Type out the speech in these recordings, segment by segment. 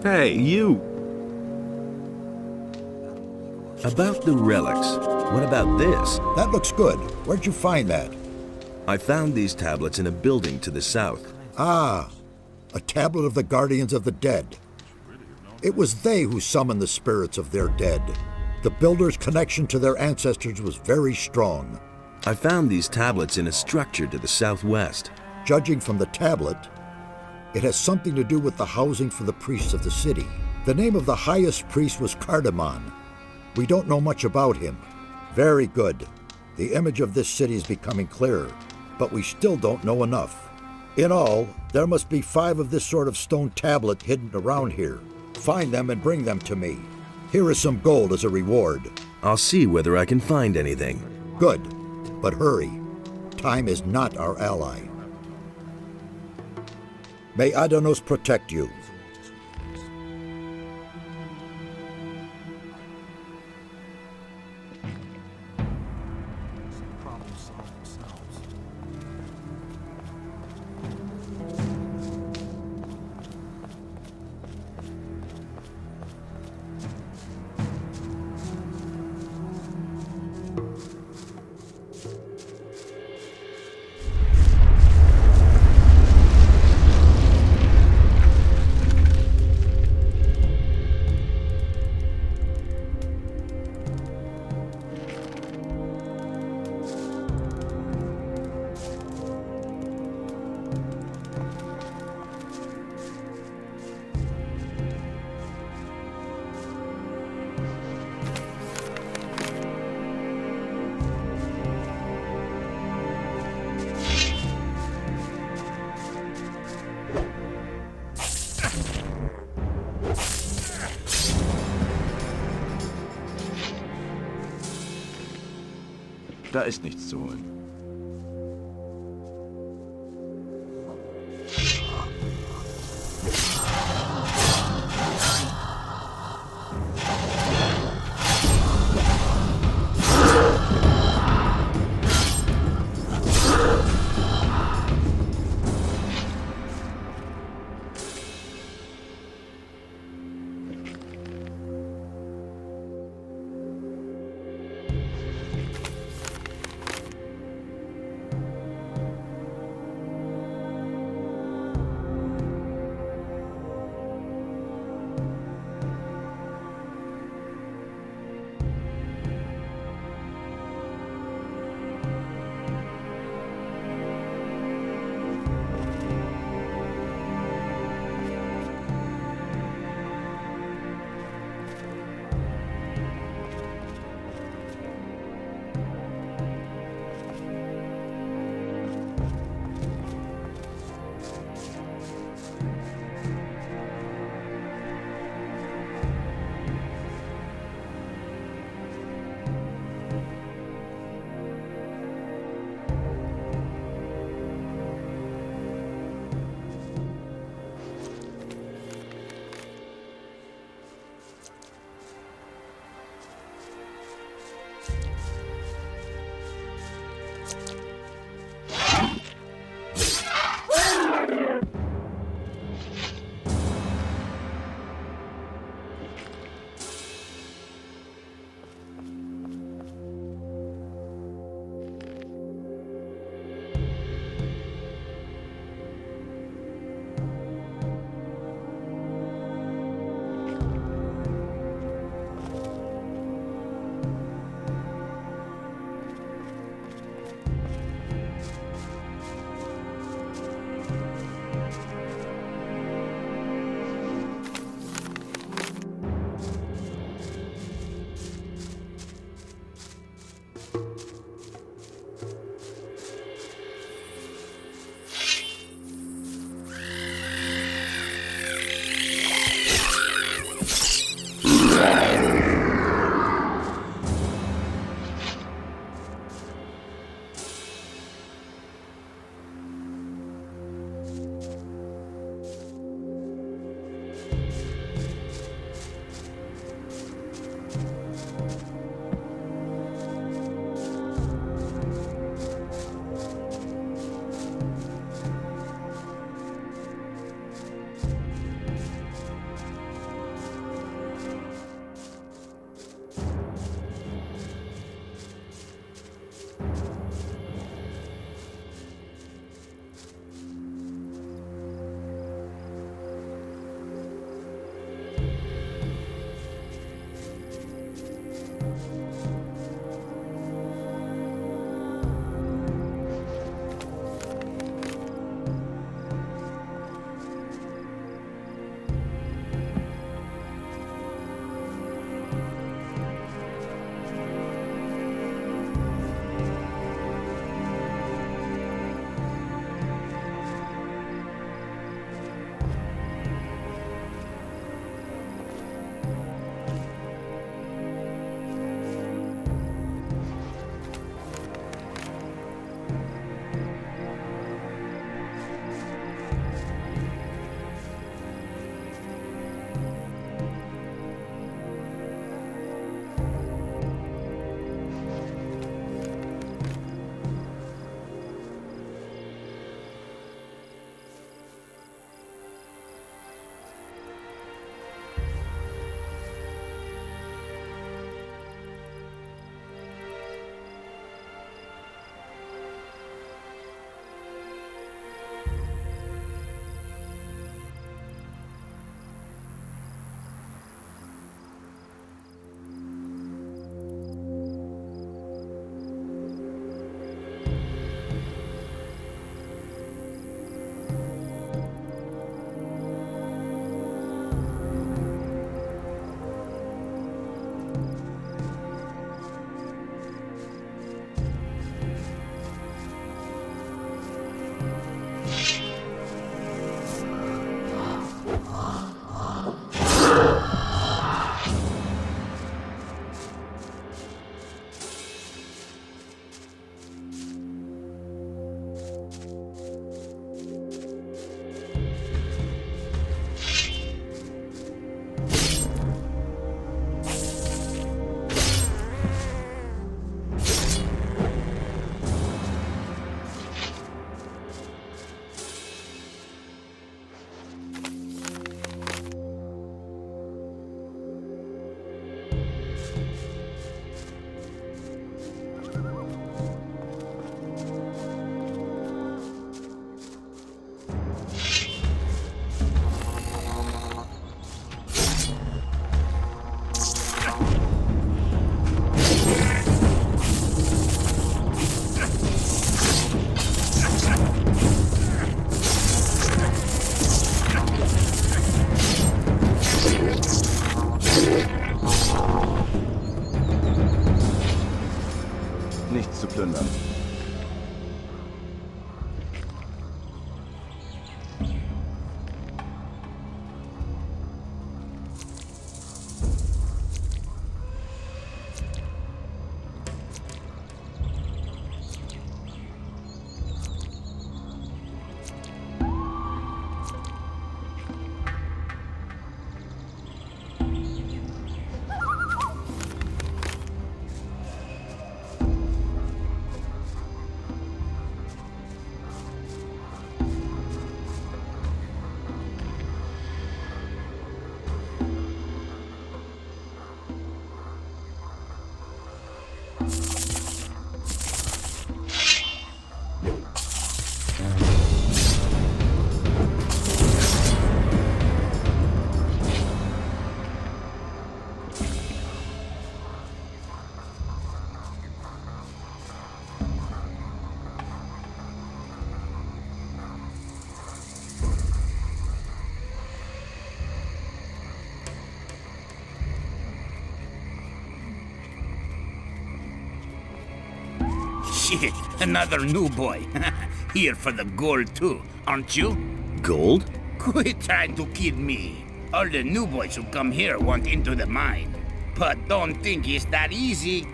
Hey, you! About the relics, what about this? That looks good. Where'd you find that? I found these tablets in a building to the south. Ah, a tablet of the Guardians of the Dead. It was they who summoned the spirits of their dead. The builders' connection to their ancestors was very strong. I found these tablets in a structure to the southwest. Judging from the tablet, it has something to do with the housing for the priests of the city. The name of the highest priest was Cardamon. We don't know much about him. Very good. The image of this city is becoming clearer, but we still don't know enough. In all, there must be 5 of this sort of stone tablet hidden around here. Find them and bring them to me. Here is some gold as a reward. I'll see whether I can find anything. Good, but hurry. Time is not our ally. May Adanos protect you. Da ist nichts zu holen. Shit, another new boy. Here for the gold too, aren't you? Gold? Quit trying to kid me. All the new boys who come here want into the mine. But don't think it's that easy.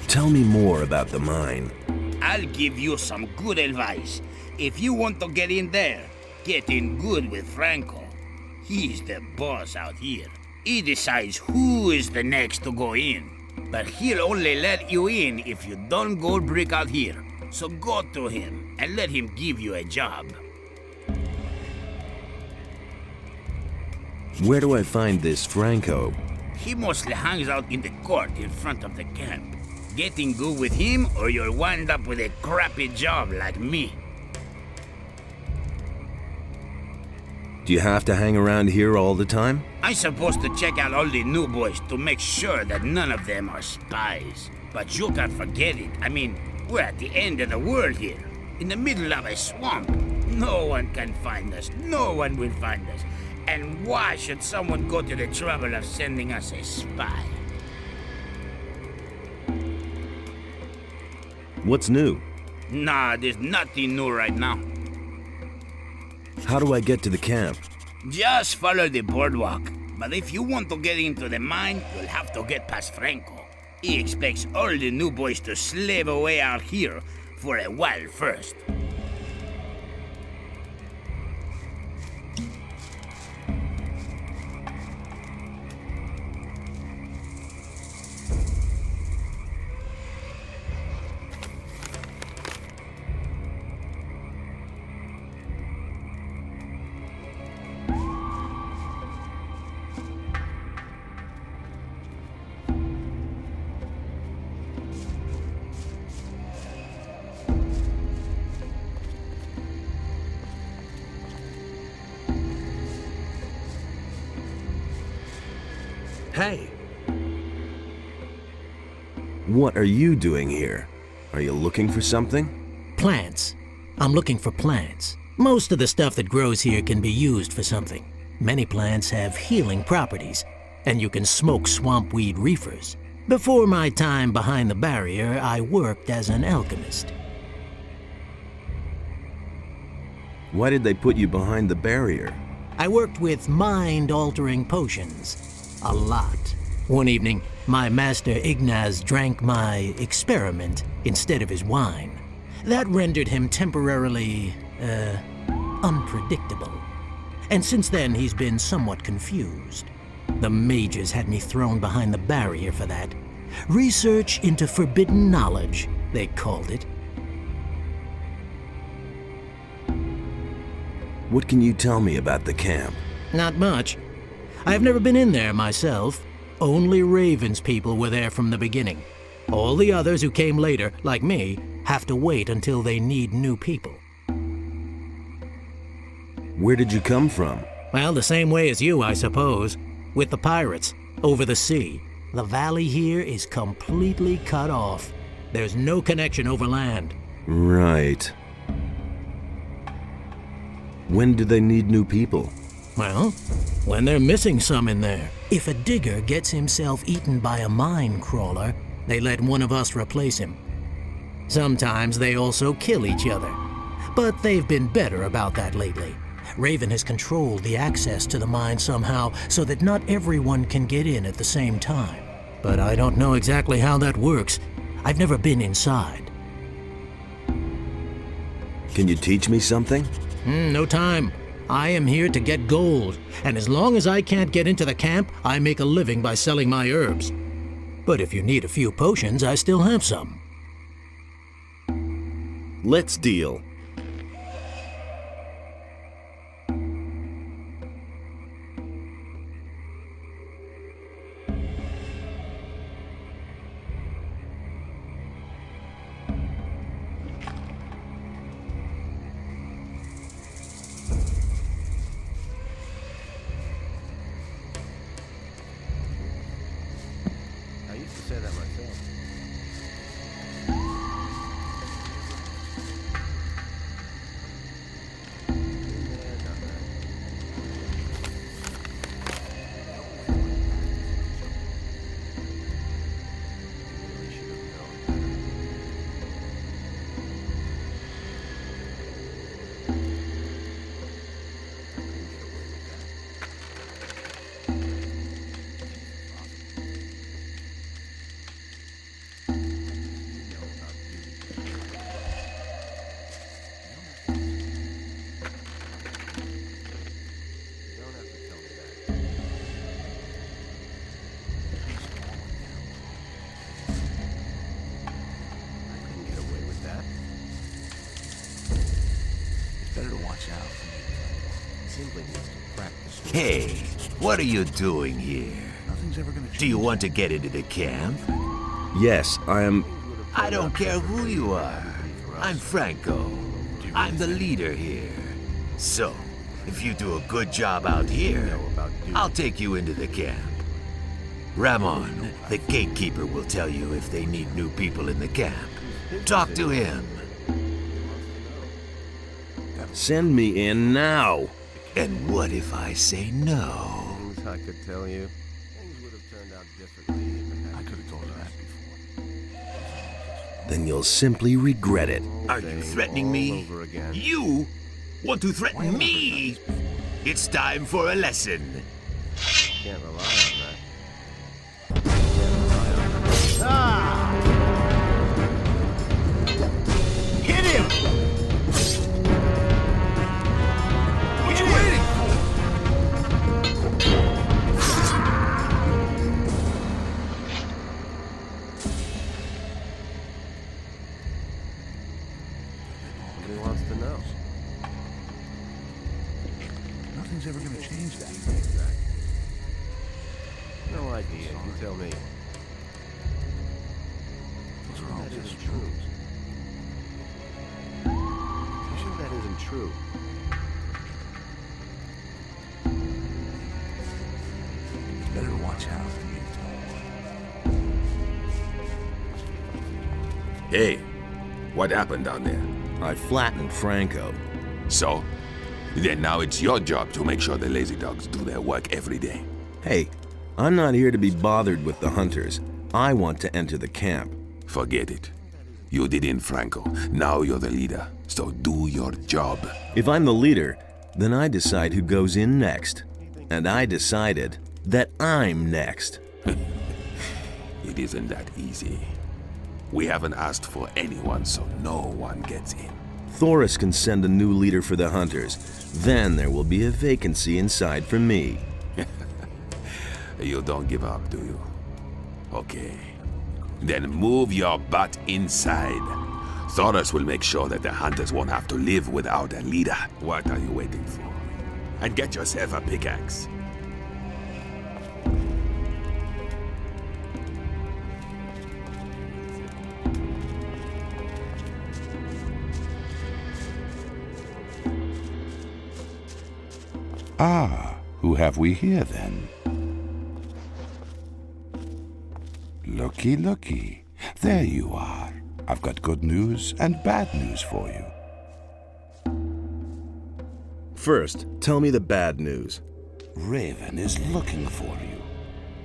Tell me more about the mine. I'll give you some good advice. If you want to get in there, get in good with Franco. He's the boss out here. He decides who is the next to go in. But he'll only let you in if you don't gold brick out here. So go to him and let him give you a job. Where do I find this Franco? He mostly hangs out in the court in front of the camp. Getting good with him or you'll wind up with a crappy job like me. Do you have to hang around here all the time? I'm supposed to check out all the new boys to make sure that none of them are spies. But you can't forget it. I mean, we're at the end of the world here. In the middle of a swamp. No one can find us. No one will find us. And why should someone go to the trouble of sending us a spy? What's new? Nah, there's nothing new right now. How do I get to the camp? Just follow the boardwalk. But if you want to get into the mine, you'll have to get past Franco. He expects all the new boys to slave away out here for a while first. Hey! What are you doing here? Are you looking for something? Plants. I'm looking for plants. Most of the stuff that grows here can be used for something. Many plants have healing properties, and you can smoke swamp weed reefers. Before my time behind the barrier, I worked as an alchemist. Why did they put you behind the barrier? I worked with mind-altering potions. A lot. One evening, my master Ignaz drank my experiment instead of his wine. That rendered him temporarily, unpredictable. And since then, he's been somewhat confused. The mages had me thrown behind the barrier for that. Research into forbidden knowledge, they called it. What can you tell me about the camp? Not much. I've never been in there myself. Only Raven's people were there from the beginning. All the others who came later, like me, have to wait until they need new people. Where did you come from? Well, the same way as you, I suppose. With the pirates, over the sea. The valley here is completely cut off. There's no connection over land. Right. When do they need new people? Well, when they're missing some in there. If a digger gets himself eaten by a mine crawler, they let one of us replace him. Sometimes they also kill each other. But they've been better about that lately. Raven has controlled the access to the mine somehow so that not everyone can get in at the same time. But I don't know exactly how that works. I've never been inside. Can you teach me something? No time. I am here to get gold, and as long as I can't get into the camp, I make a living by selling my herbs. But if you need a few potions, I still have some. Let's deal. I used to say that myself. Better to watch out. Simply needs to practice. Hey, what are you doing here? Nothing's ever gonna change. Do you want to get into the camp? Yes, I am... I don't care who you are. I'm Franco. I'm the leader here. So, if you do a good job out here, I'll take you into the camp. Ramon, the gatekeeper, will tell you if they need new people in the camp. Talk to him. Send me in now. And what if I say no? Things I could tell you. Things would have turned out differently. I could have told you that before. Then you'll simply regret it. Are you threatening me? You want to threaten me? It's time for a lesson. Can't rely on that. Hit him! What you waiting for? Nobody wants to know. Nothing's ever gonna change that. No idea. You tell me. Those are all That just isn't true. You sure that isn't true? Better to watch out. Hey, what happened down there? I flattened Franco. So? Then now it's your job to make sure the lazy dogs do their work every day. Hey, I'm not here to be bothered with the hunters. I want to enter the camp. Forget it. You did in Franco. Now you're the leader. So do your job. If I'm the leader, then I decide who goes in next. And I decided that I'm next. It isn't that easy. We haven't asked for anyone, so no one gets in. Thoris can send a new leader for the hunters. Then there will be a vacancy inside for me. You don't give up, do you? Okay. Then move your butt inside. Thoris will make sure that the hunters won't have to live without a leader. What are you waiting for? And get yourself a pickaxe. Ah, who have we here then? Looky, looky. There you are. I've got good news and bad news for you. First, tell me the bad news. Raven is looking for you.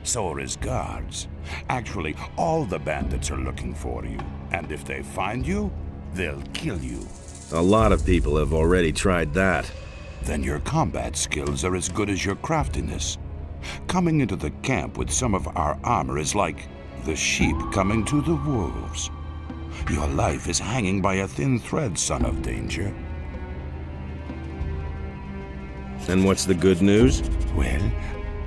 So are his guards. Actually, all the bandits are looking for you. And if they find you, they'll kill you. A lot of people have already tried that. Then your combat skills are as good as your craftiness. Coming into the camp with some of our armor is like the sheep coming to the wolves. Your life is hanging by a thin thread, son of danger. And what's the good news? Well,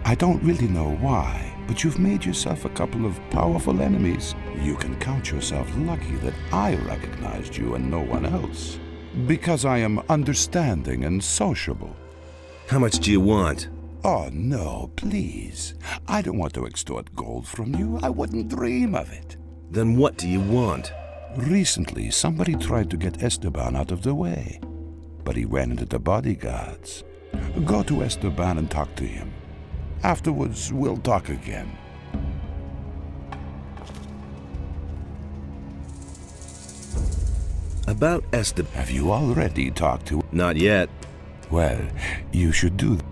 I don't really know why, but you've made yourself a couple of powerful enemies. You can count yourself lucky that I recognized you and no one else. Because I am understanding and sociable. How much do you want? Oh, no, please. I don't want to extort gold from you. I wouldn't dream of it. Then what do you want? Recently, somebody tried to get Esteban out of the way, but he ran into the bodyguards. Go to Esteban and talk to him. Afterwards, we'll talk again. About Esteban. Have you already talked to... Not yet. Well, you should do that.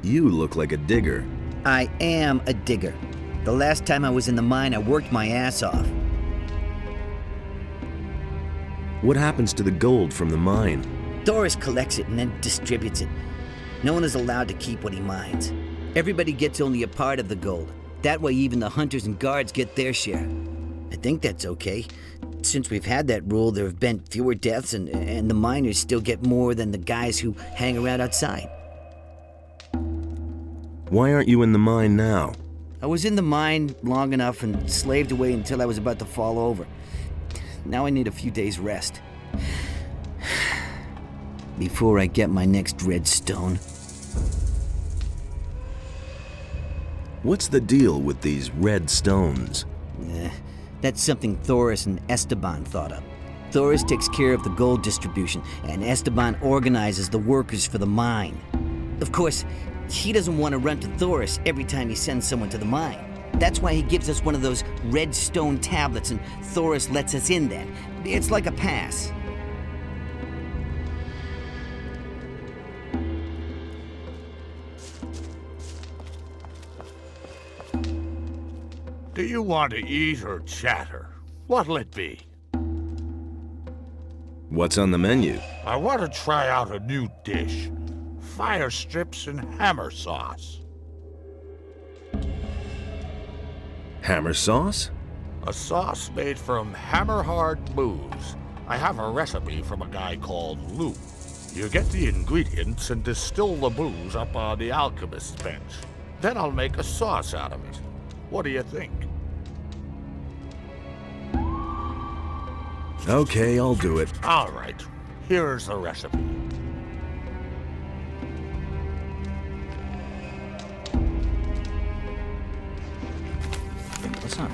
You look like a digger. I am a digger. The last time I was in the mine, I worked my ass off. What happens to the gold from the mine? Doris collects it and then distributes it. No one is allowed to keep what he mines. Everybody gets only a part of the gold. That way even the hunters and guards get their share. I think that's okay. Since we've had that rule, there have been fewer deaths and the miners still get more than the guys who hang around outside. Why aren't you in the mine now? I was in the mine long enough and slaved away until I was about to fall over. Now I need a few days rest. Before I get my next redstone. What's the deal with these red stones? That's something Thoris and Esteban thought up. Thoris takes care of the gold distribution, and Esteban organizes the workers for the mine. Of course, he doesn't want to run to Thoris every time he sends someone to the mine. That's why he gives us one of those red stone tablets, and Thoris lets us in then. It's like a pass. Do you want to eat or chatter? What'll it be? What's on the menu? I want to try out a new dish. Fire strips and hammer sauce. Hammer sauce? A sauce made from hammer-hard moves. I have a recipe from a guy called Lou. You get the ingredients and distill the booze up on the alchemist's bench. Then I'll make a sauce out of it. What do you think? Okay, I'll do it. All right. Here's the recipe. What's up?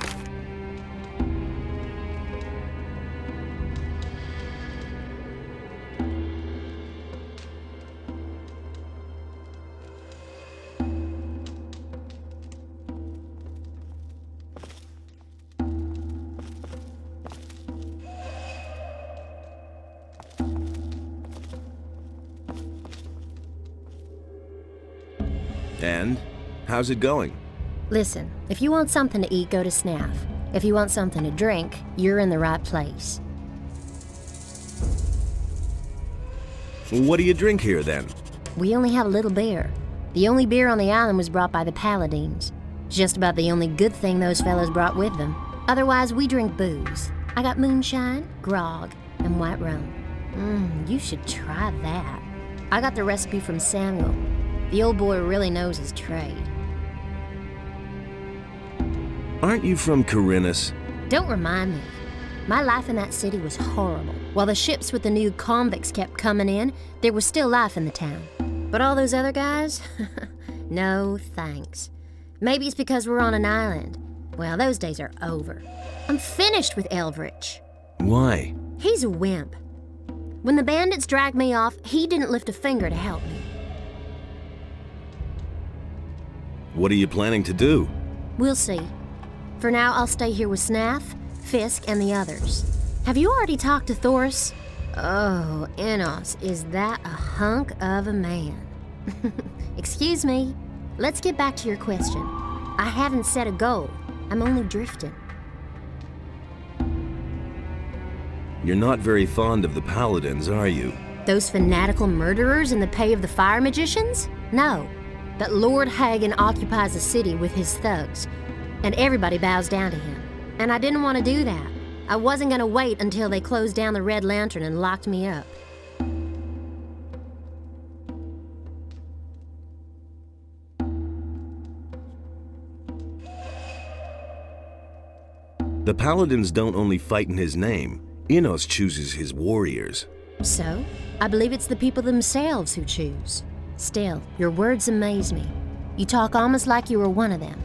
And? How's it going? Listen, if you want something to eat, go to Snaff. If you want something to drink, you're in the right place. Well, what do you drink here, then? We only have a little beer. The only beer on the island was brought by the Paladins. Just about the only good thing those fellows brought with them. Otherwise, we drink booze. I got moonshine, grog, and white rum. You should try that. I got the recipe from Samuel. The old boy really knows his trade. Aren't you from Khorinis? Don't remind me. My life in that city was horrible. While the ships with the new convicts kept coming in, there was still life in the town. But all those other guys? No thanks. Maybe it's because we're on an island. Well, those days are over. I'm finished with Eldritch. Why? He's a wimp. When the bandits dragged me off, he didn't lift a finger to help me. What are you planning to do? We'll see. For now, I'll stay here with Snaff, Fisk, and the others. Have you already talked to Thoris? Oh, Enos, is that a hunk of a man? Excuse me. Let's get back to your question. I haven't set a goal. I'm only drifting. You're not very fond of the Paladins, are you? Those fanatical murderers in the pay of the fire magicians? No. But Lord Hagen occupies the city with his thugs, and everybody bows down to him. And I didn't want to do that. I wasn't going to wait until they closed down the Red Lantern and locked me up. The Paladins don't only fight in his name. Enos chooses his warriors. So, I believe it's the people themselves who choose. Still, your words amaze me. You talk almost like you were one of them.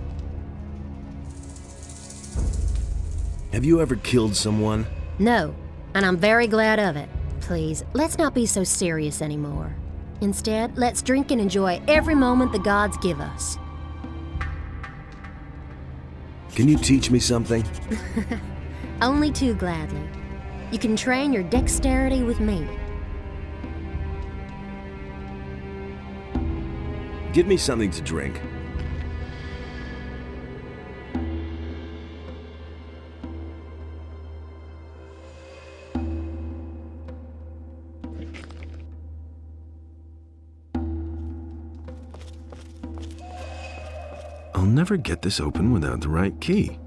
Have you ever killed someone? No, and I'm very glad of it. Please, let's not be so serious anymore. Instead, let's drink and enjoy every moment the gods give us. Can you teach me something? Only too gladly. You can train your dexterity with me. Give me something to drink. I'll never get this open without the right key.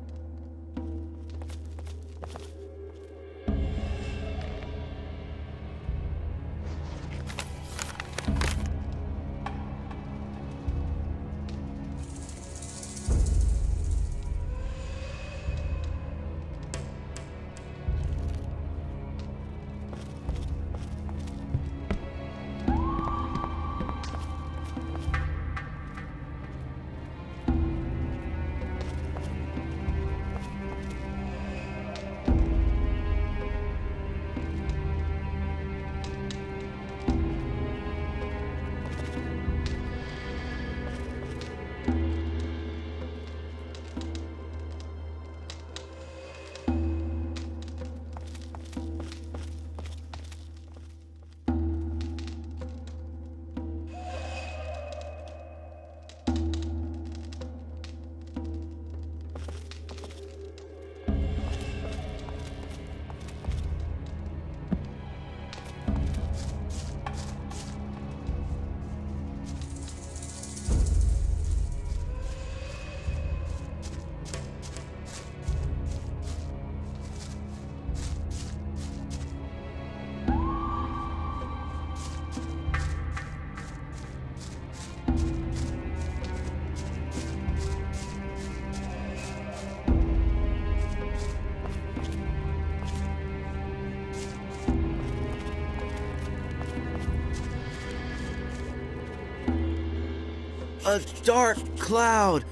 A dark cloud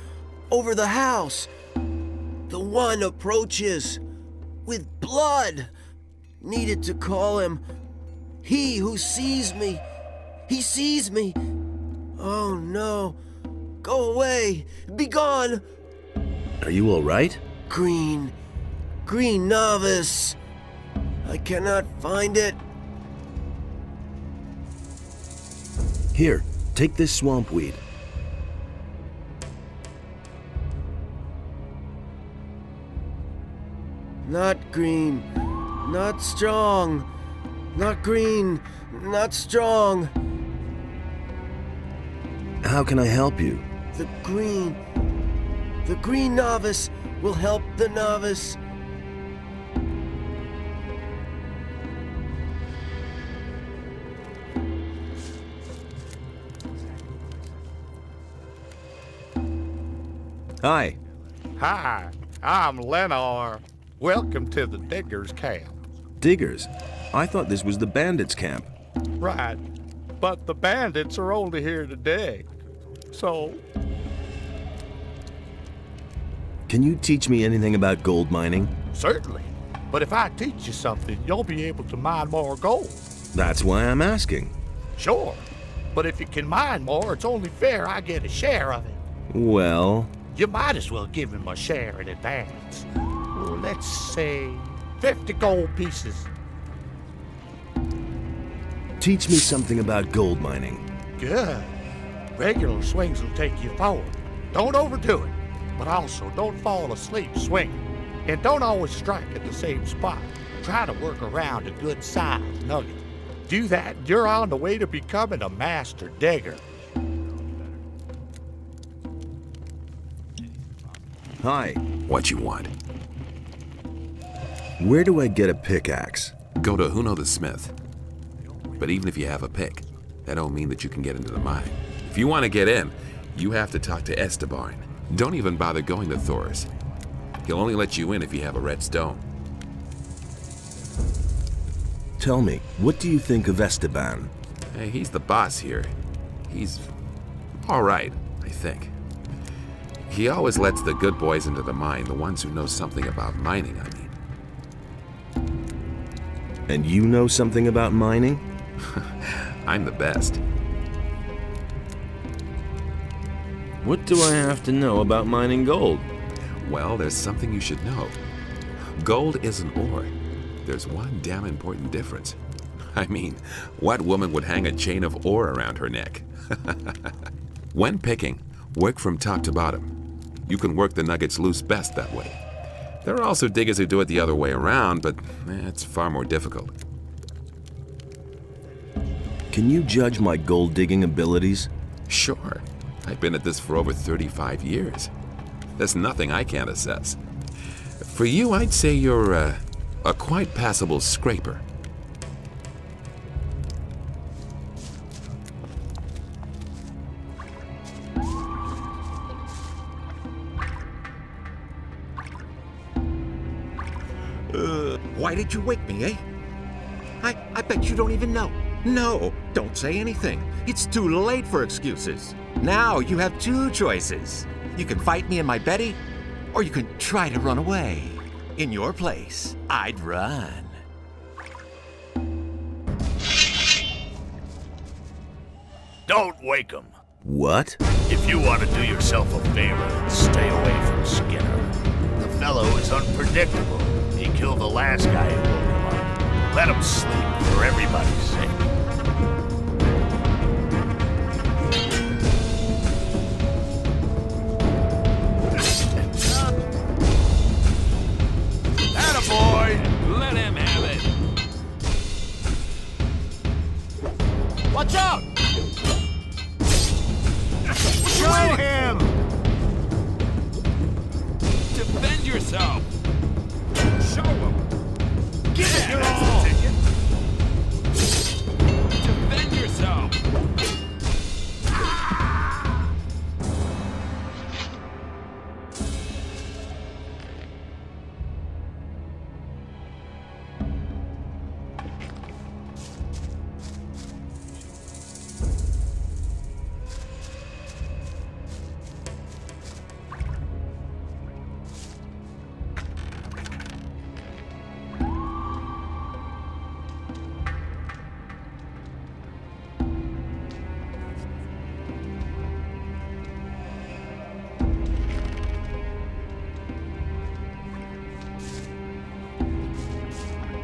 over the house. The one approaches with blood. Needed to call him. He who sees me. He sees me. Oh no. Go away. Be gone. Are you all right? Green novice. I cannot find it. Here, take this swamp weed. Not green, not strong. Not green, not strong. How can I help you? The green novice will help the novice. Hi. Hi, I'm Lenore. Welcome to the Diggers Camp. Diggers? I thought this was the bandits' camp. Right, but the bandits are only here to dig. So, Can you teach me anything about gold mining? certainly. But if I teach you something, you'll be able to mine more gold. That's why I'm asking. Sure. But if you can mine more, it's only fair I get a share of it. Well, You might as well give him a share in advance. Well, let's say 50 gold pieces. teach me something about gold mining. Good. Regular swings will take you forward. Don't overdo it, but also don't fall asleep swinging. And don't always strike at the same spot. Try to work around a good-sized nugget. Do that, and you're on the way to becoming a master digger. Hi. What you want? Where do I get a pickaxe? Go to Huno the Smith. But even if you have a pick, that don't mean that you can get into the mine. If you want to get in, you have to talk to Esteban. Don't even bother going to Thor's. He'll only let you in if you have a red stone. Tell me, what do you think of Esteban? Hey, he's the boss here. He's all right, I think. He always lets the good boys into the mine, the ones who know something about mining, I mean. And you know something about mining? I'm the best. What do I have to know about mining gold? Well, there's something you should know. Gold isn't ore. There's one damn important difference. I mean, what woman would hang a chain of ore around her neck? When picking, work from top to bottom. You can work the nuggets loose best that way. There are also diggers who do it the other way around, but it's far more difficult. Can you judge my gold digging abilities? Sure. I've been at this for over 35 years. There's nothing I can't assess. For you, I'd say you're a quite passable scraper. Why did you wake me, eh? I bet you don't even know. No, don't say anything. It's too late for excuses. Now you have two choices. You can fight me in my Betty, or you can try to run away. In your place, I'd run. Don't wake him. What? If you want to do yourself a favor, stay away from Skinner. The fellow is unpredictable. He killed the last guy who woke him up. Let him sleep for everybody's sake. Attaboy! Let him have it! Watch out! Show him! Defend yourself! Show him! Give it your all! Defend yourself!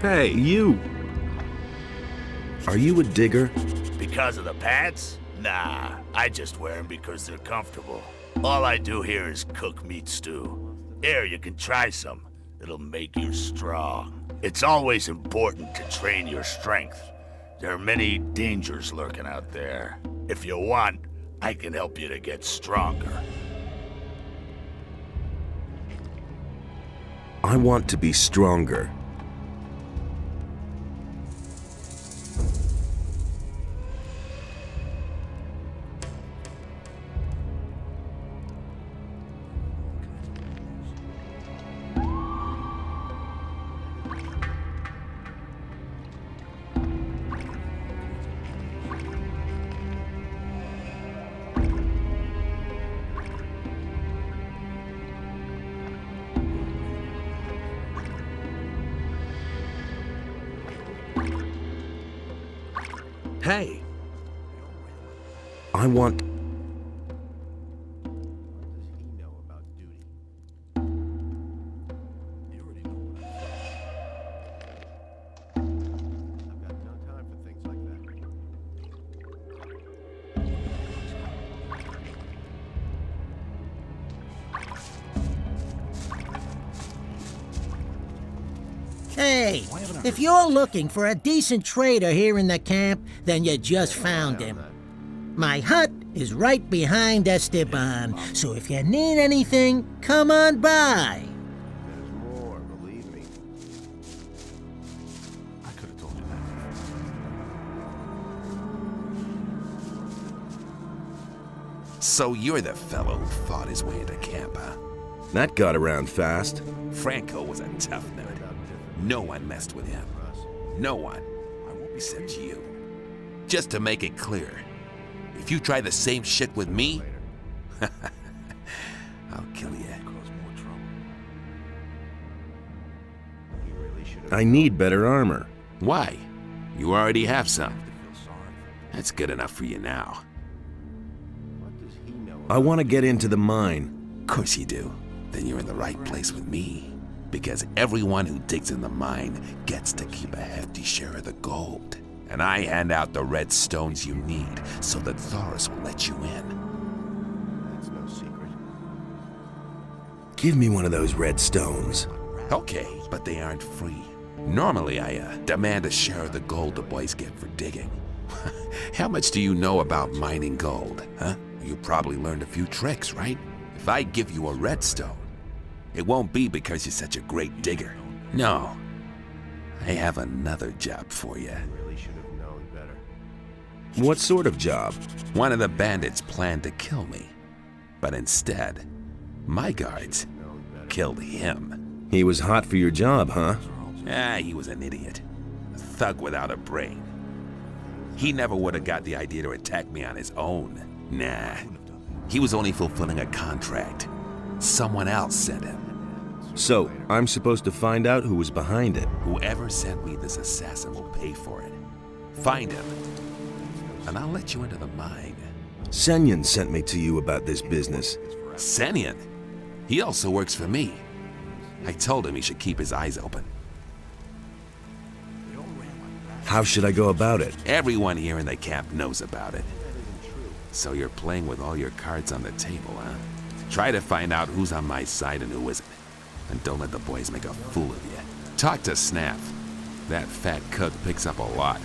Hey, you! Are you a digger? Because of the pants? Nah, I just wear them because they're comfortable. All I do here is cook meat stew. Here, you can try some. It'll make you strong. It's always important to train your strength. There are many dangers lurking out there. If you want, I can help you to get stronger. I want to be stronger. Hey! I want... Hey, if you're looking for a decent trader here in the camp, then you just found him. My hut is right behind Esteban, so if you need anything, come on by. There's more, believe me. I could have told you that. So you're the fellow who fought his way into camp, huh? That got around fast. Franco was a tough nut. No one messed with him. No one. Except you. Just to make it clear, if you try the same shit with me, I'll kill you. I need better armor. Why? You already have some. That's good enough for you now. I want to get into the mine. Of course you do. Then you're in the right place with me. Because everyone who digs in the mine gets to keep a hefty share of the gold. And I hand out the red stones you need so that Thoris will let you in. That's no secret. Give me one of those red stones. Okay, but they aren't free. Normally, I demand a share of the gold the boys get for digging. How much do you know about mining gold, huh? You probably learned a few tricks, right? If I give you a redstone, it won't be because you're such a great digger. No. I have another job for you. Really should have known better. What sort of job? One of the bandits planned to kill me. But instead, my guards killed him. He was hot for your job, huh? He was an idiot. A thug without a brain. He never would have got the idea to attack me on his own. Nah. He was only fulfilling a contract. Someone else sent him. So, I'm supposed to find out who was behind it. Whoever sent me this assassin will pay for it. Find him, and I'll let you into the mine. Senyan sent me to you about this business. Senyan? He also works for me. I told him he should keep his eyes open. How should I go about it? Everyone here in the camp knows about it. So you're playing with all your cards on the table, huh? Try to find out who's on my side and who isn't. And don't let the boys make a fool of you. Talk to Snap. That fat cook picks up a lot.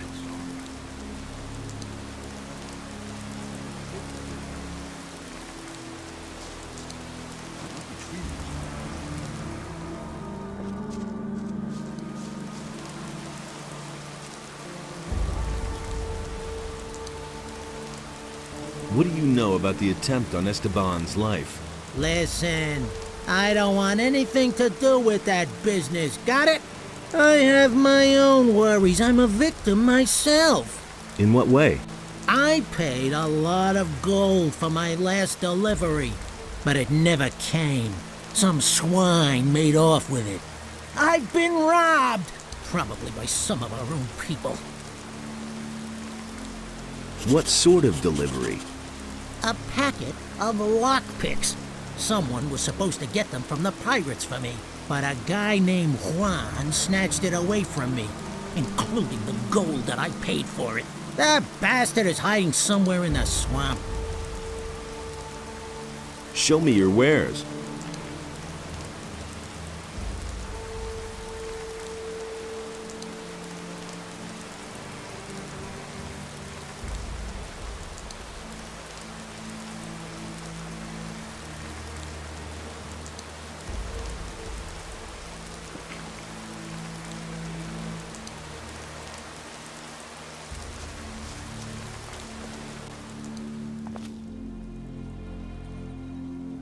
What do you know about the attempt on Esteban's life? Listen, I don't want anything to do with that business, got it? I have my own worries. I'm a victim myself. In what way? I paid a lot of gold for my last delivery, but it never came. Some swine made off with it. I've been robbed, probably by some of our own people. What sort of delivery? A packet of lockpicks. Someone was supposed to get them from the pirates for me. but a guy named Juan snatched it away from me, including the gold that I paid for it. That bastard is hiding somewhere in the swamp. Show me your wares.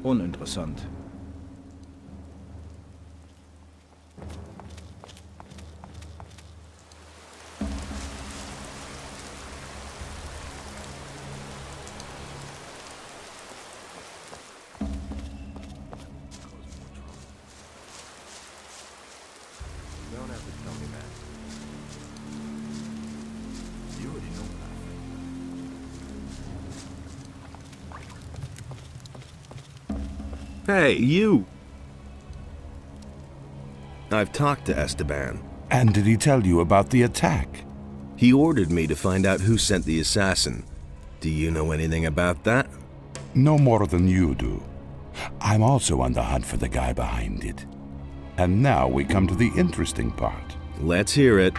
Uninteressant. Hey, you! I've talked to Esteban. And did he tell you about the attack? He ordered me to find out who sent the assassin. Do you know anything about that? No more than you do. I'm also on the hunt for the guy behind it. And now we come to the interesting part. Let's hear it.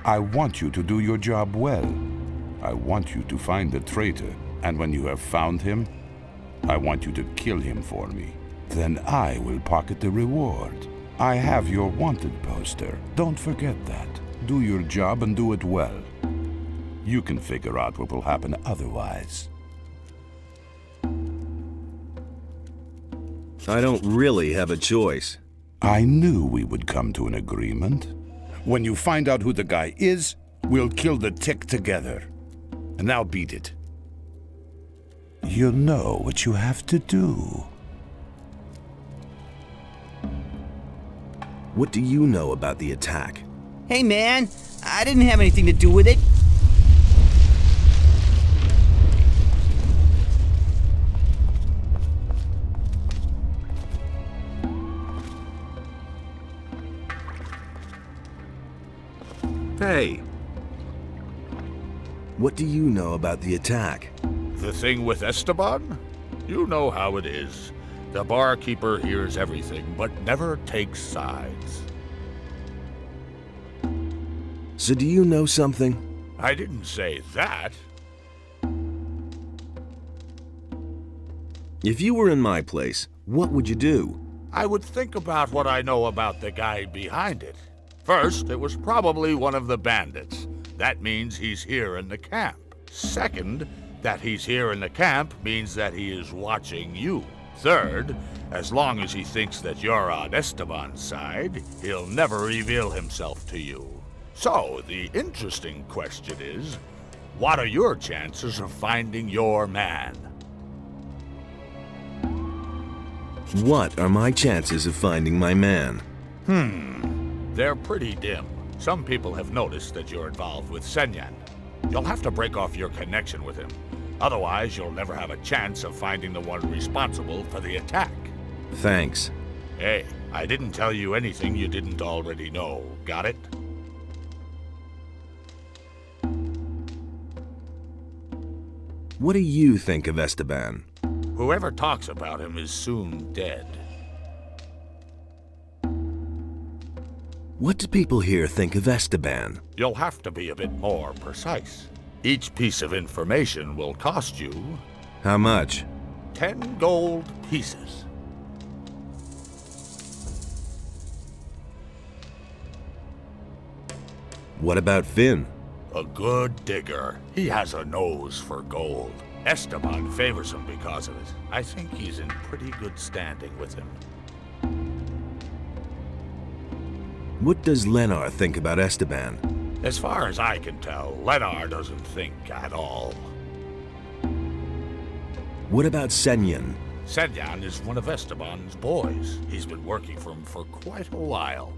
I want you to do your job well. I want you to find the traitor, and when you have found him, I want you to kill him for me. Then I will pocket the reward. I have your wanted poster. Don't forget that. Do your job and do it well. You can figure out what will happen otherwise. I don't really have a choice. I knew we would come to an agreement. When you find out who the guy is, we'll kill the tick together. And now beat it. You know what you have to do. What do you know about the attack? Hey man, I didn't have anything to do with it. Hey! What do you know about the attack? The thing with Esteban? You know how it is. The barkeeper hears everything, but never takes sides. So do you know something? I didn't say that. If you were in my place, what would you do? I would think about what I know about the guy behind it. First, it was probably one of the bandits. That means he's here in the camp. Second, that he's here in the camp means that he is watching you. Third, as long as he thinks that you're on Esteban's side, he'll never reveal himself to you. So, the interesting question is, what are your chances of finding your man? What are my chances of finding my man? They're pretty dim. Some people have noticed that you're involved with Senyan. You'll have to break off your connection with him. Otherwise, you'll never have a chance of finding the one responsible for the attack. Thanks. Hey, I didn't tell you anything you didn't already know. Got it? What do you think of Esteban? Whoever talks about him is soon dead. What do people here think of Esteban? You'll have to be a bit more precise. Each piece of information will cost you... How much? 10 gold pieces. What about Finn? A good digger. He has a nose for gold. Esteban favors him because of it. I think he's in pretty good standing with him. What does Lenar think about Esteban? As far as I can tell, Lenar doesn't think at all. What about Senyan? Senyan is one of Esteban's boys. He's been working for him for quite a while.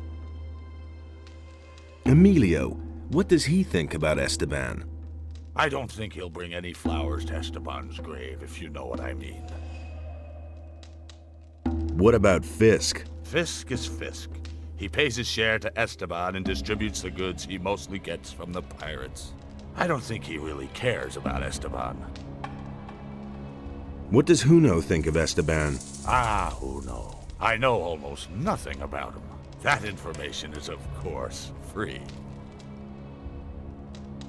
Emilio, what does he think about Esteban? I don't think he'll bring any flowers to Esteban's grave, if you know what I mean. What about Fisk? Fisk is Fisk. He pays his share to Esteban and distributes the goods he mostly gets from the pirates. I don't think he really cares about Esteban. What does Huno think of Esteban? Ah, Huno. I know almost nothing about him. That information is, of course, free.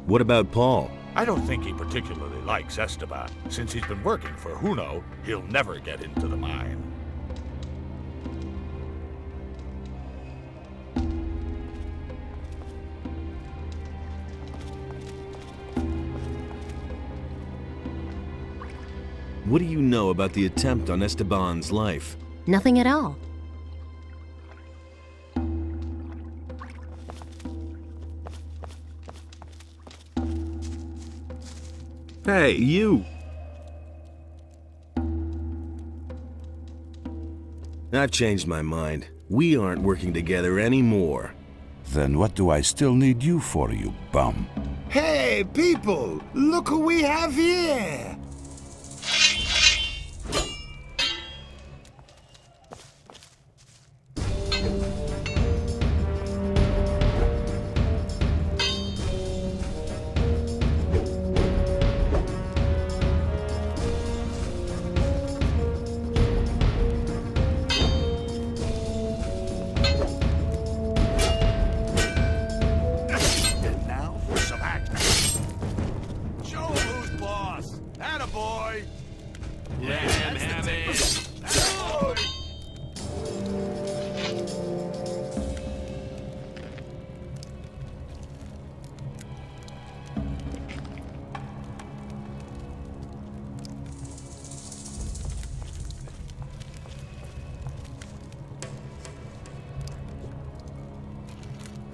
What about Paul? I don't think he particularly likes Esteban. Since he's been working for Huno, he'll never get into the mine. What do you know about the attempt on Esteban's life? Nothing at all. Hey, you! I've changed my mind. We aren't working together anymore. Then what do I still need you for, you bum? Hey, people! Look who we have here!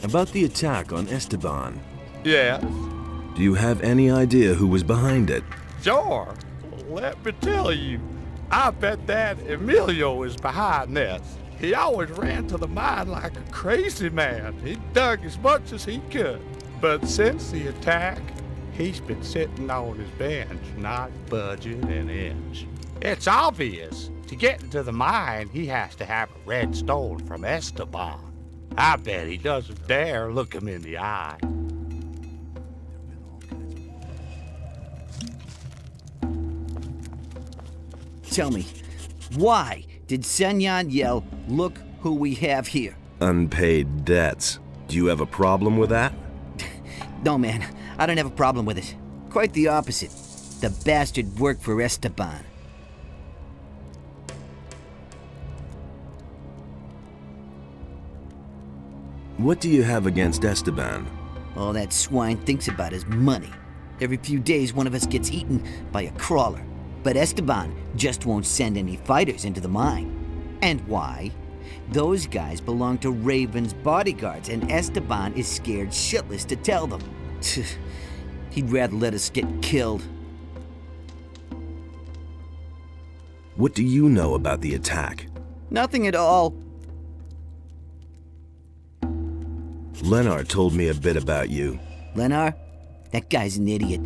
About the attack on Esteban. Yeah? Do you have any idea who was behind it? Sure. Let me tell you. I bet that Emilio is behind this. He always ran to the mine like a crazy man. He dug as much as he could. But since the attack, he's been sitting on his bench, not budging an inch. It's obvious. To get into the mine, he has to have a red stone from Esteban. I bet he doesn't dare look him in the eye. Tell me, why did Senyan yell, "Look who we have here"? Unpaid debts. Do you have a problem with that? No, man, I don't have a problem with it. Quite the opposite. The bastard worked for Esteban. What do you have against Esteban? All that swine thinks about is money. Every few days, one of us gets eaten by a crawler. But Esteban just won't send any fighters into the mine. And why? Those guys belong to Raven's bodyguards, and Esteban is scared shitless to tell them. He'd rather let us get killed. What do you know about the attack? Nothing at all. Lenar told me a bit about you. Lenar? That guy's an idiot.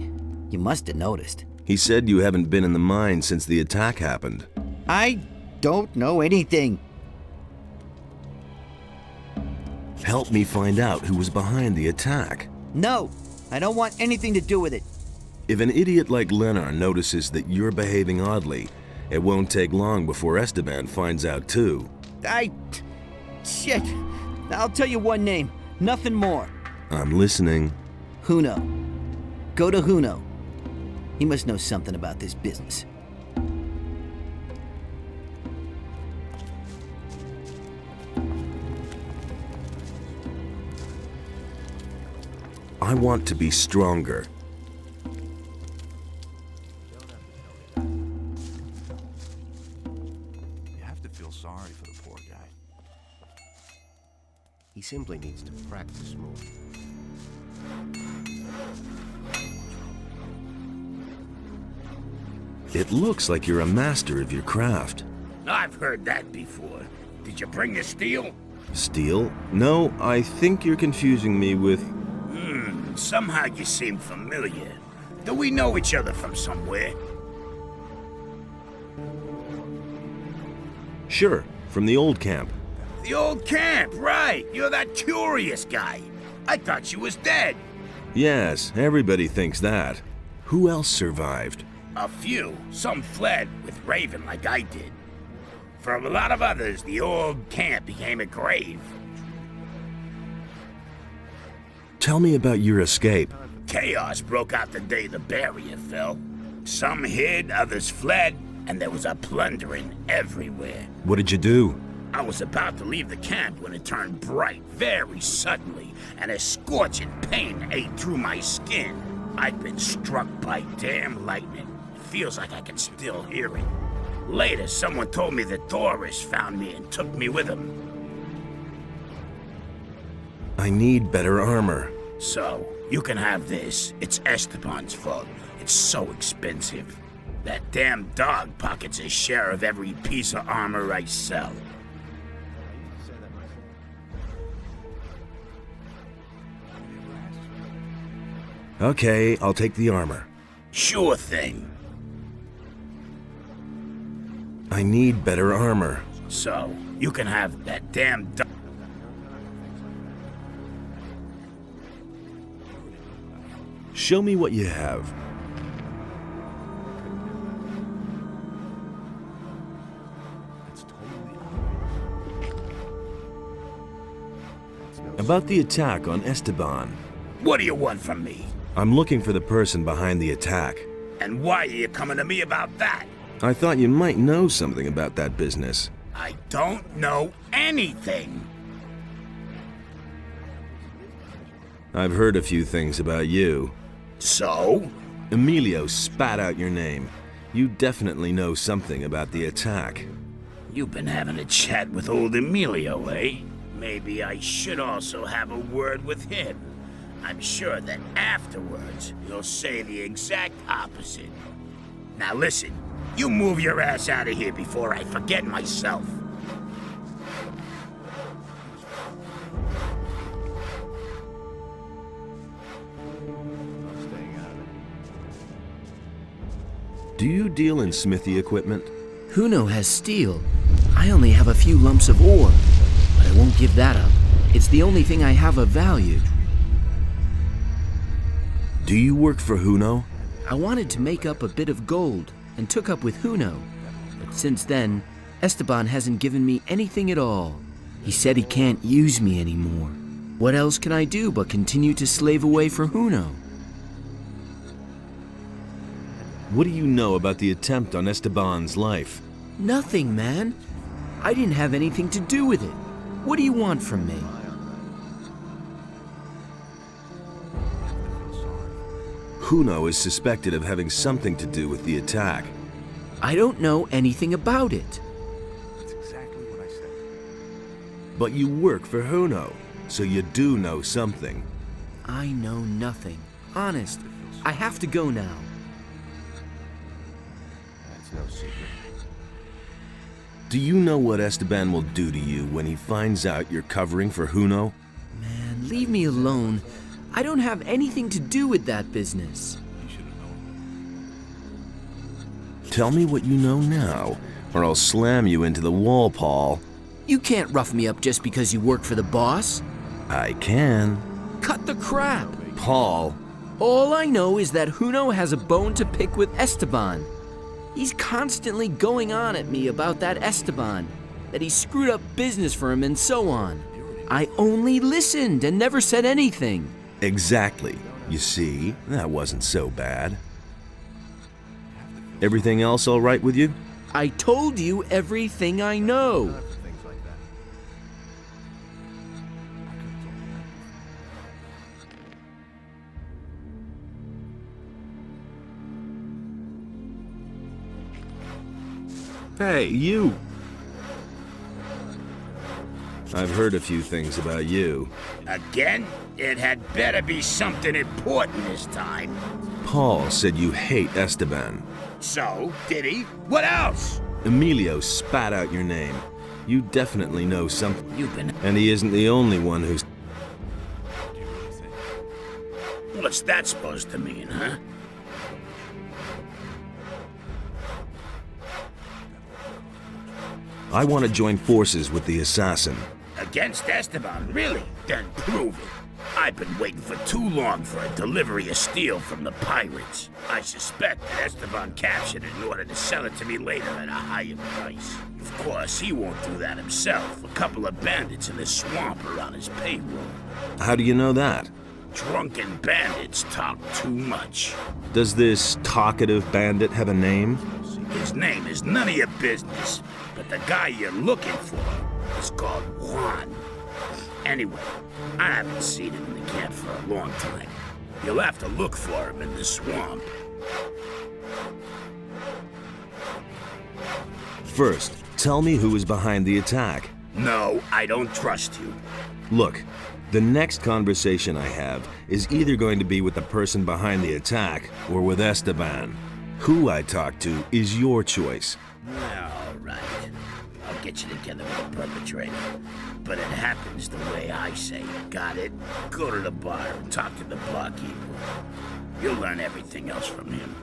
You must have noticed. He said you haven't been in the mine since the attack happened. I don't know anything. Help me find out who was behind the attack. No, I don't want anything to do with it. If an idiot like Lenar notices that you're behaving oddly, it won't take long before Esteban finds out too. Shit. I'll tell you one name. Nothing more. I'm listening. Huno. Go to Huno. He must know something about this business. I want to be stronger. You have to feel sorry for the poor guy. He simply needs to practice more. It looks like you're a master of your craft. I've heard that before. Did you bring the steel? Steel? No, I think you're confusing me with... Somehow you seem familiar. Do we know each other from somewhere? Sure, from the old camp. The old camp, right. You're that curious guy. I thought you was dead. Yes, everybody thinks that. Who else survived? A few. Some fled with Raven like I did. For a lot of others, the old camp became a grave. Tell me about your escape. Chaos broke out the day the barrier fell. Some hid, others fled, and there was a plundering everywhere. What did you do? I was about to leave the camp when it turned bright very suddenly, and a scorching pain ate through my skin. I'd been struck by damn lightning. It feels like I can still hear it. Later, someone told me that Thoris found me and took me with him. I need better armor. So, you can have this. It's Esteban's fault. It's so expensive. That damn dog pockets a share of every piece of armor I sell. Okay, I'll take the armor. Sure thing. I need better armor. So, you can have that damn dog. Show me what you have. About the attack on Esteban. What do you want from me? I'm looking for the person behind the attack. And why are you coming to me about that? I thought you might know something about that business. I don't know anything. I've heard a few things about you. So? Emilio spat out your name. You definitely know something about the attack. You've been having a chat with old Emilio, eh? Maybe I should also have a word with him. I'm sure that afterwards, you'll say the exact opposite. Now listen, you move your ass out of here before I forget myself. Do you deal in smithy equipment? Huno has steel. I only have a few lumps of ore, but I won't give that up. It's the only thing I have of value. Do you work for Huno? I wanted to make up a bit of gold and took up with Huno, but since then, Esteban hasn't given me anything at all. He said he can't use me anymore. What else can I do but continue to slave away for Huno? What do you know about the attempt on Esteban's life? Nothing, man. I didn't have anything to do with it. What do you want from me? Huno is suspected of having something to do with the attack. I don't know anything about it. That's exactly what I said. But you work for Huno, so you do know something. I know nothing. Honest, I have to go now. That's no secret. Do you know what Esteban will do to you when he finds out you're covering for Huno? Man, leave me alone. I don't have anything to do with that business. Tell me what you know now, or I'll slam you into the wall, Paul. You can't rough me up just because you work for the boss. I can. Cut the crap. Paul. All I know is that Huno has a bone to pick with Esteban. He's constantly going on at me about that Esteban, that he screwed up business for him and so on. I only listened and never said anything. Exactly. You see, that wasn't so bad. Everything else all right with you? I told you everything I know. Hey, you! I've heard a few things about you. Again? It had better be something important this time. Paul said you hate Esteban. So, did he? What else? Emilio spat out your name. You definitely know something. You've been... And he isn't the only one who's... What's that supposed to mean, huh? I want to join forces with the assassin. Against Esteban, really? Then prove it. I've been waiting for too long for a delivery of steel from the pirates. I suspect that Esteban captured it in order to sell it to me later at a higher price. Of course, he won't do that himself. A couple of bandits in the swamp are on his payroll. How do you know that? Drunken bandits talk too much. Does this talkative bandit have a name? His name is none of your business, but the guy you're looking for is called Juan. Anyway, I haven't seen him in the camp for a long time. You'll have to look for him in the swamp. First, tell me who is behind the attack. No, I don't trust you. Look, the next conversation I have is either going to be with the person behind the attack or with Esteban. Who I talk to is your choice. All right. I'll get you together with the perpetrator. But it happens the way I say. Got it? Go to the bar and talk to the barkeeper. You'll learn everything else from him.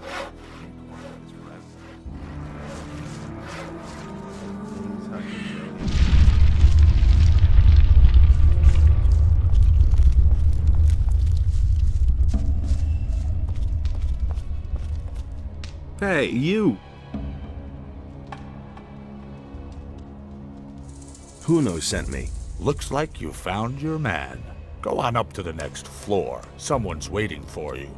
Hey, you! Huno sent me. Looks like you found your man. Go on up to the next floor. Someone's waiting for you.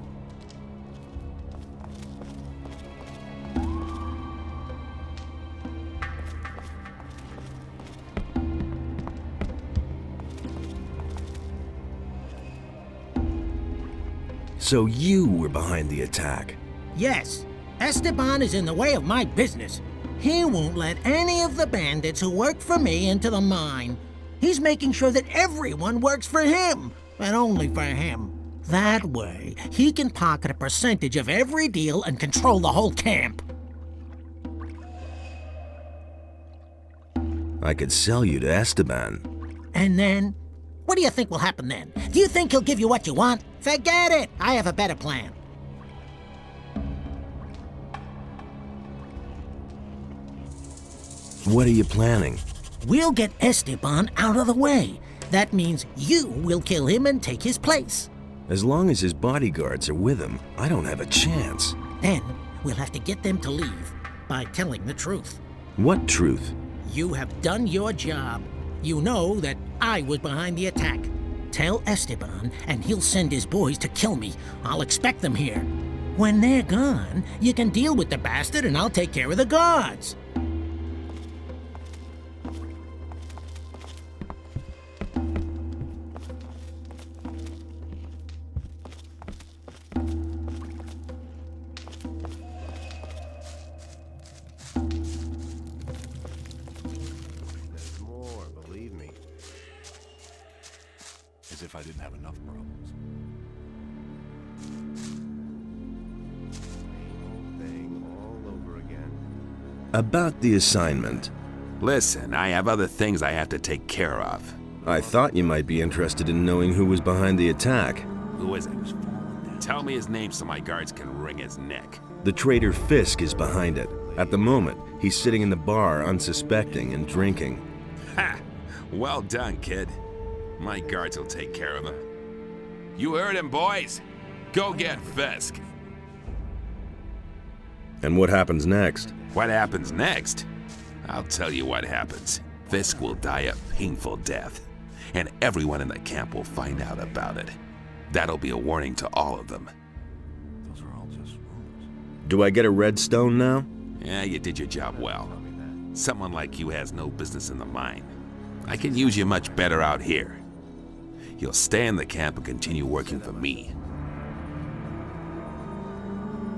So you were behind the attack? Yes. Esteban is in the way of my business. He won't let any of the bandits who work for me into the mine. He's making sure that everyone works for him, and only for him. That way, he can pocket a percentage of every deal and control the whole camp. I could sell you to Esteban. And then? What do you think will happen then? Do you think he'll give you what you want? Forget it! I have a better plan. What are you planning? We'll get Esteban out of the way. That means you will kill him and take his place. As long as his bodyguards are with him, I don't have a chance. Then we'll have to get them to leave by telling the truth. What truth? You have done your job. You know that I was behind the attack. Tell Esteban and he'll send his boys to kill me. I'll expect them here. When they're gone, you can deal with the bastard and I'll take care of the guards. As if I didn't have enough problems. Same old thing all over again. About the assignment. Listen, I have other things I have to take care of. I thought you might be interested in knowing who was behind the attack. Who is it? Tell me his name so my guards can wring his neck. The traitor Fisk is behind it. At the moment, he's sitting in the bar unsuspecting and drinking. Ha! Well done, kid. My guards will take care of him. You heard him, boys. Go get Fisk. And what happens next? What happens next? I'll tell you what happens. Fisk will die a painful death, and everyone in the camp will find out about it. That'll be a warning to all of them. Those are all just rumors. Do I get a red stone now? Yeah, you did your job well. Someone like you has no business in the mine. I can use you much better out here. You'll stay in the camp and continue working for me.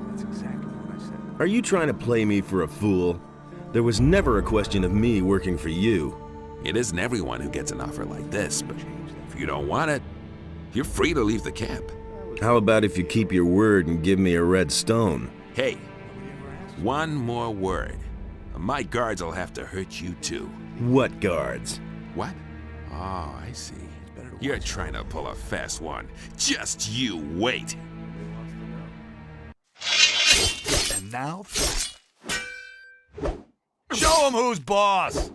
That's exactly what I said. Are you trying to play me for a fool? There was never a question of me working for you. It isn't everyone who gets an offer like this, but if you don't want it, you're free to leave the camp. How about if you keep your word and give me a red stone? Hey, one more word. My guards will have to hurt you too. What guards? What? Oh, I see. You're trying to pull a fast one. Just you wait. And now, show him who's boss.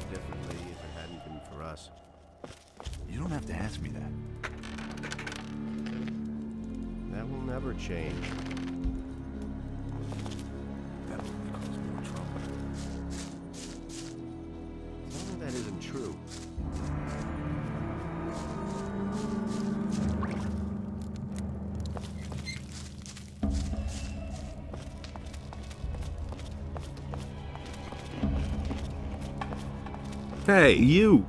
differently if it hadn't been for us. You don't have to ask me that. That will never change. That will only cause more trouble. Tell me that isn't true. Hey, you!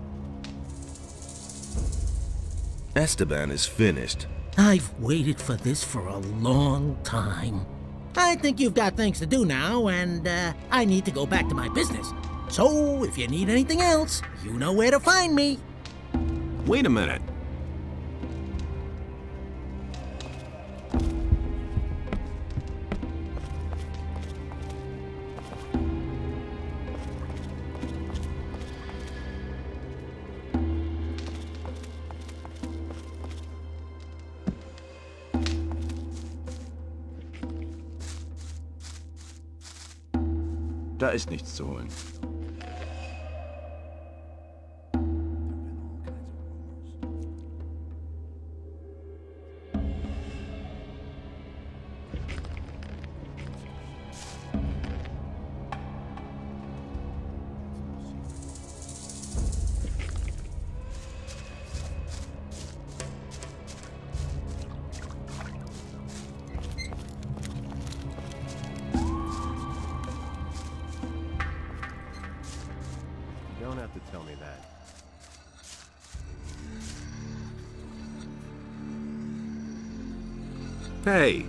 Esteban is finished. I've waited for this for a long time. I think you've got things to do now, and I need to go back to my business. So, if you need anything else, you know where to find me. Wait a minute. Da ist nichts zu holen. You don't have to tell me that. Hey,